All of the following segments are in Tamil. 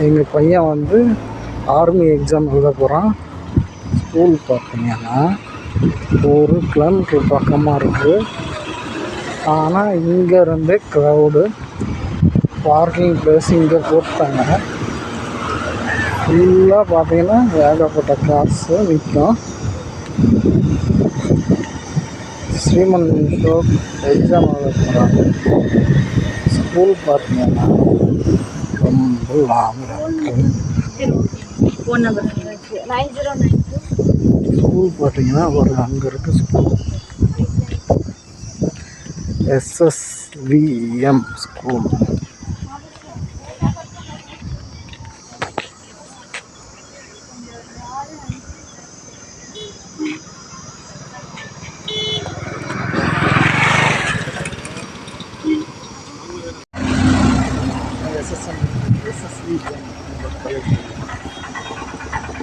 எங்கள் பையன் வந்து ஆர்மி எக்ஸாம் எழுத போகிறான். ஸ்கூல் பார்த்தீங்கன்னா 1 கிலோமீட்டர் பக்கமாக இருக்குது. ஆனால் இங்கேருந்து க்ரௌடு பார்க்கிங் ப்ளேஸ் இங்கே போட்டாங்க. ஃபுல்லாக பார்த்தீங்கன்னா ஏகப்பட்ட காசு நிற்கும். ஸ்ரீமன் ஷோக் எக்ஸாம் எழுத போகிறாங்க. ஸ்கூல் பார்த்தீங்கன்னா ரொம்ப லாங்கில் இருக்குது. ஸ்கூல் பார்த்தீங்கன்னா ஒரு அங்கே இருக்குது school. SSVM school.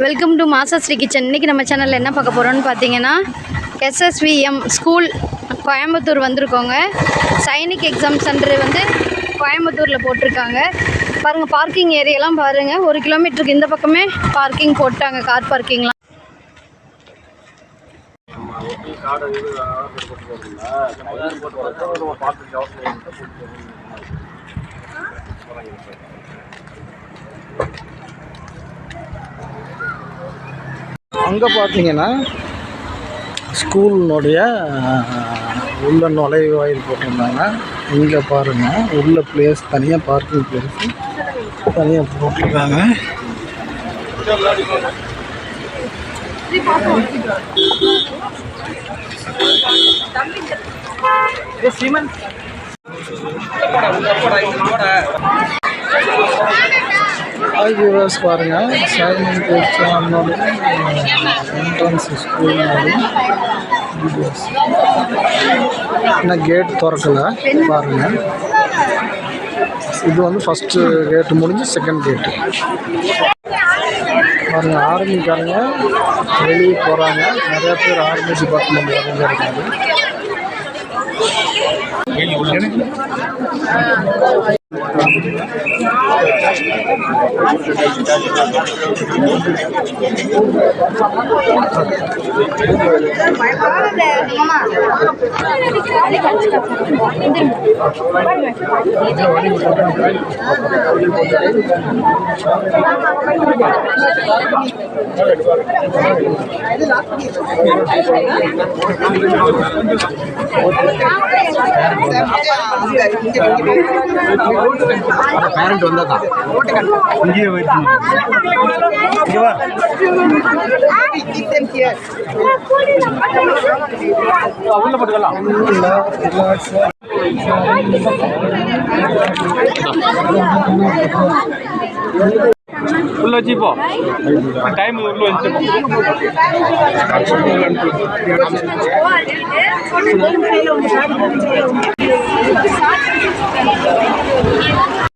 Welcome to Masashree kitchen. இன்றைக்கி நம்ம சேனலில் என்ன பார்க்க போகிறோன்னு பார்த்தீங்கன்னா SSVM ஸ்கூல் கோயம்புத்தூர் வந்திருக்கோங்க. சைனிக் எக்ஸாம் சென்டர் வந்து கோயம்புத்தூரில் போட்டிருக்காங்க. பாருங்கள், பார்க்கிங் ஏரியாலாம் பாருங்கள். 1 கிலோமீட்டருக்கு இந்த பக்கமே பார்க்கிங் போட்டாங்க, கார் பார்க்கிங்லாம். அங்கே பார்த்தீங்கன்னா ஸ்கூலினுடைய உள்ள நுழைவாயில் போட்டிருந்தாங்க. இங்கே பாருங்கள், உள்ள பிளேஸ் தனியாக, பார்க்கிங் பிளேஸ் தனியாக போட்டிருக்காங்க. ஹாய் வியூவர்ஸ், பாருங்கள், சைனிக் எக்ஸாமோட என்ட்ரன்ஸ் ஸ்கூல்னோட வீடியோஸ். இன்னும் கேட் திறக்கலை பாருங்கள். இது வந்து ஃபஸ்ட்டு கேட்டு முடிஞ்சு செகண்ட் கேட்டு பாருங்கள். ஆர்மிக்காரங்க வெளியே போகிறாங்க. நிறையா பேர் ஆர்மி டிபார்ட்மெண்ட் வரங்க இருக்காங்க. பேரண்ட் வந்தா இங்கே உள்ள போட்டுக்கலாம். உள்ள வச்சுப்போ டைம் உள்ள வச்சு